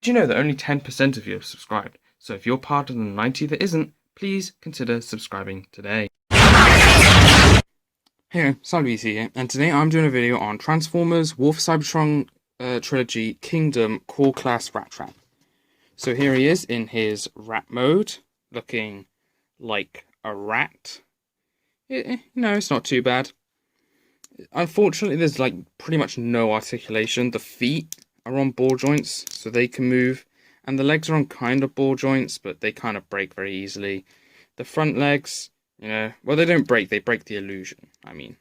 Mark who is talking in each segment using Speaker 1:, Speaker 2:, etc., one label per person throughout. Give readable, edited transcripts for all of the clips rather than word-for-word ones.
Speaker 1: you know that only 10% of you have subscribed? So if you're part of the 90 that isn't, please consider subscribing today. Hey, WFC here, and today I'm doing a video on Transformers War for Cybertron Trilogy Kingdom Core Class Rattrap. So here he is in his rat mode, looking like a rat. No, it's not too bad. Unfortunately, there's like pretty much no articulation. The feet are on ball joints, so they can move, and the legs are on kind of ball joints, but they kind of break very easily. The front legs, well, they don't break, they break the illusion, I mean.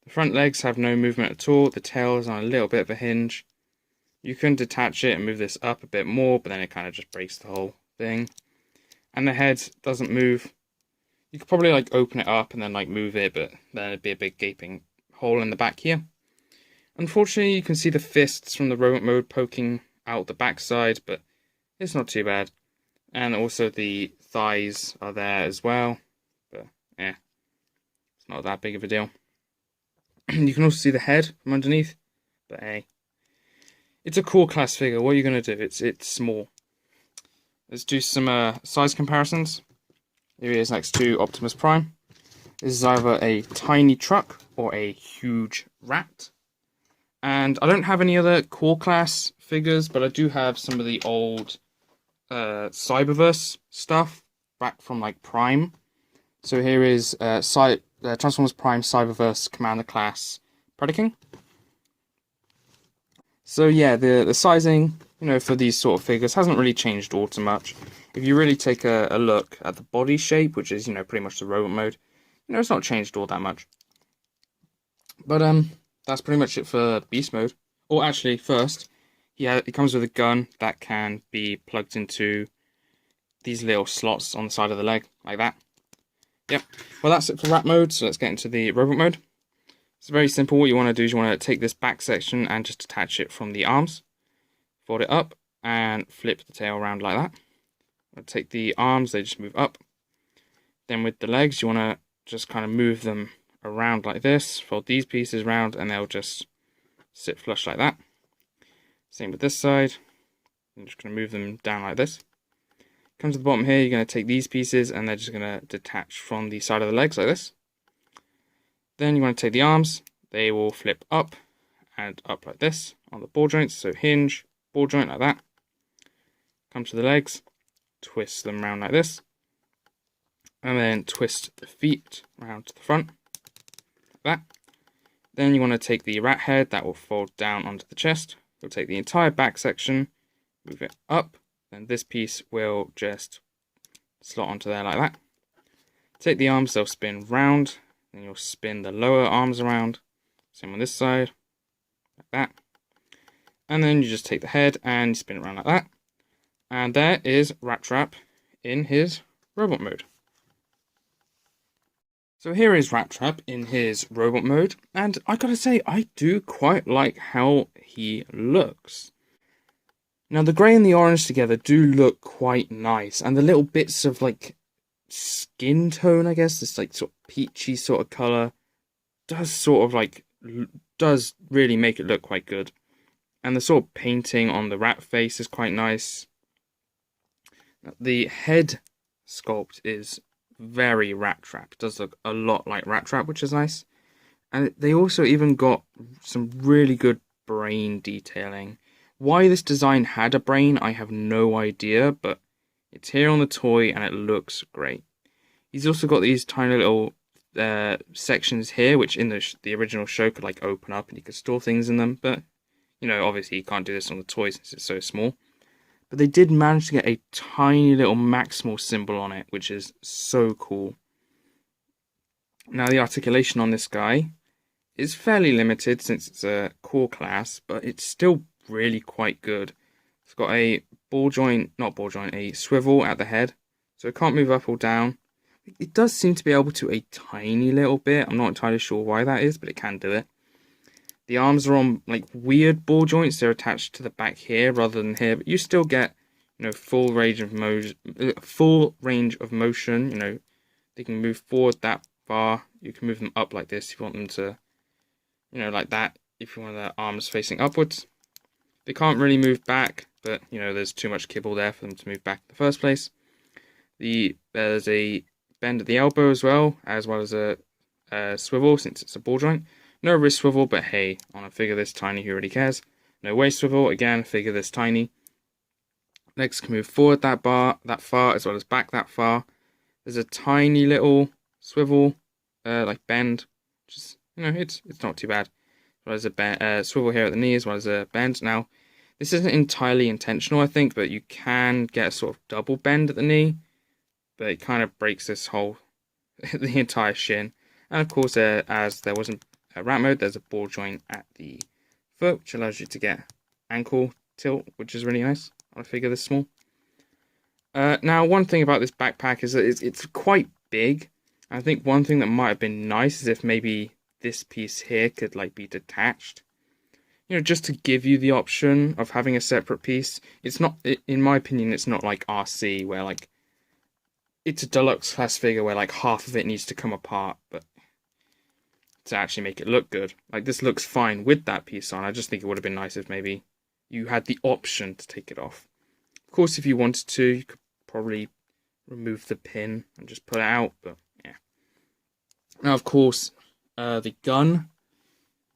Speaker 1: The front legs have no movement at all, the tail is on a little bit of a hinge. You can detach it and move this up a bit more, but then it kind of just breaks the whole thing. And the head doesn't move. You could probably like open it up and then like move it, but then it'd be a big gaping hole in the back here. Unfortunately, you can see the fists from the robot mode poking out the backside, but it's not too bad. And also the thighs are there as well, but it's not that big of a deal. You can also see the head from underneath, but hey, it's a core class figure. What are you going to do? It's small. Let's do some size comparisons. Here he is next to Optimus Prime. This is either a tiny truck or a huge rat. And I don't have any other core class figures, but I do have some of the old Cyberverse stuff back from like Prime. So here is Transformers Prime Cyberverse Commander Class Predaking. So yeah, the sizing, for these sort of figures hasn't really changed all too much. If you really take a look at the body shape, which is, pretty much the robot mode, it's not changed all that much. But that's pretty much it for Beast Mode. Or actually, first, it comes with a gun that can be plugged into these little slots on the side of the leg, like that. Yep. Well, that's it for Rat Mode, so let's get into the Robot Mode. It's very simple. What you want to do is you want to take this back section and just attach it from the arms. Fold it up and flip the tail around like that. Take the arms, they just move up. Then with the legs, you want to just kind of move them around like this. Fold these pieces around and they'll just sit flush like that. Same with this side. I'm just going to move them down like this. Come to the bottom here, you're going to take these pieces and they're just going to detach from the side of the legs like this. Then you want to take the arms, they will flip up and up like this on the ball joints. So hinge, ball joint like that. Come to the legs, twist them around like this. And then twist the feet around to the front, like that. Then you want to take the rat head, that will fold down onto the chest. You'll take the entire back section, move it up, then this piece will just slot onto there like that. Take the arms, they'll spin round, then you'll spin the lower arms around. Same on this side, like that. And then you just take the head and spin it around like that. And there is Rattrap in his robot mode. So here is Rattrap in his robot mode, and I gotta say, I do quite like how he looks. Now the grey and the orange together do look quite nice, and the little bits of like skin tone, I guess, this like sort of peachy sort of colour, does really make it look quite good. And the sort of painting on the rat face is quite nice. The head sculpt is very Rattrap. It does look a lot like Rattrap, which is nice. And they also even got some really good brain detailing. Why this design had a brain, I have no idea, but it's here on the toy and it looks great. He's also got these tiny little sections here, which in the original show could like open up and you could store things in them, but obviously you can't do this on the toy since it's so small. But they did manage to get a tiny little Maximal symbol on it, which is so cool. Now the articulation on this guy is fairly limited since it's a core class, but it's still really quite good. It's got a a swivel at the head, so it can't move up or down. It does seem to be able to a tiny little bit. I'm not entirely sure why that is, but it can do it. The arms are on like weird ball joints. They're attached to the back here rather than here, but you still get full range of motion. They can move forward that far. You can move them up like this if you want them to, like that. If you want their arms facing upwards, they can't really move back. but you know, there's too much kibble there for them to move back in the first place. There's a bend at the elbow as well as a swivel, since it's a ball joint. No wrist swivel, but hey, on a figure this tiny, who really cares? No waist swivel, again, a figure this tiny. Legs can move forward that far, as well as back that far. There's a tiny little swivel, like bend, which is, you know, it's not too bad. As well as a swivel here at the knee, as well as a bend. Now, this isn't entirely intentional, I think, but you can get a sort of double bend at the knee, but it kind of breaks this whole, the entire shin. And of course, as there wasn't a wrap mode, there's a ball joint at the foot, which allows you to get ankle tilt, which is really nice on a figure this small. Now, one thing about this backpack is that it's quite big. I think one thing that might have been nice is if maybe this piece here could like be detached. You know, just to give you the option of having a separate piece. It's not, in my opinion, it's not like RC where like it's a deluxe class figure where like half of it needs to come apart, but to actually make it look good. Like this looks fine with that piece on. I just think it would have been nice if maybe you had the option to take it off. Of course, if you wanted to, you could probably remove the pin and just pull it out, but yeah. Now, of course, the gun.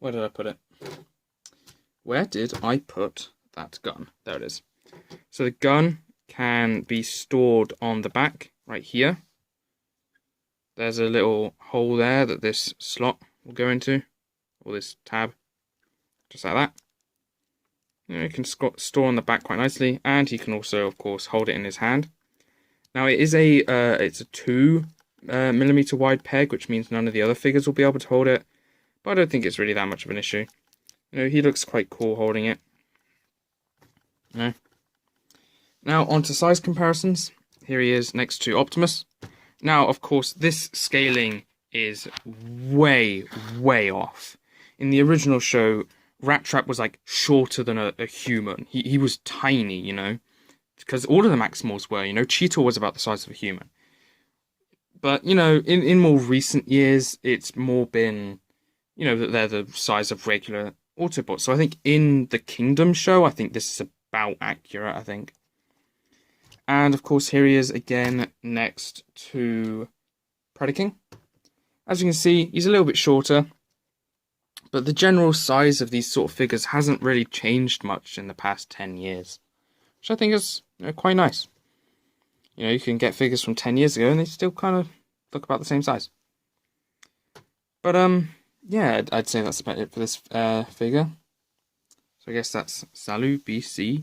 Speaker 1: Where did I put it? Where did I put that gun? There it is. So the gun can be stored on the back, right here. There's a little hole there that this slot will go into, or this tab, just like that. You know, you can store on the back quite nicely, and he can also, of course, hold it in his hand. Now, it is it's a 2mm wide peg, which means none of the other figures will be able to hold it, but I don't think it's really that much of an issue. You know, he looks quite cool holding it. You know. Now, on to size comparisons. Here he is next to Optimus. Now, of course, this scaling is way, way off. In the original show, Rattrap was like shorter than a human. He was tiny, you know, because all of the Maximals were, you know. Cheetah was about the size of a human. But, you know, in more recent years, it's more been, you know, that they're the size of regular Autobots. So I think in the Kingdom show, I think this is about accurate, I think. And, of course, here he is again next to Predaking. As you can see, he's a little bit shorter. But the general size of these sort of figures hasn't really changed much in the past 10 years. Which I think is, you know, quite nice. You know, you can get figures from 10 years ago and they still kind of look about the same size. But, yeah, I'd say that's about it for this figure. So I guess that's Salut BC.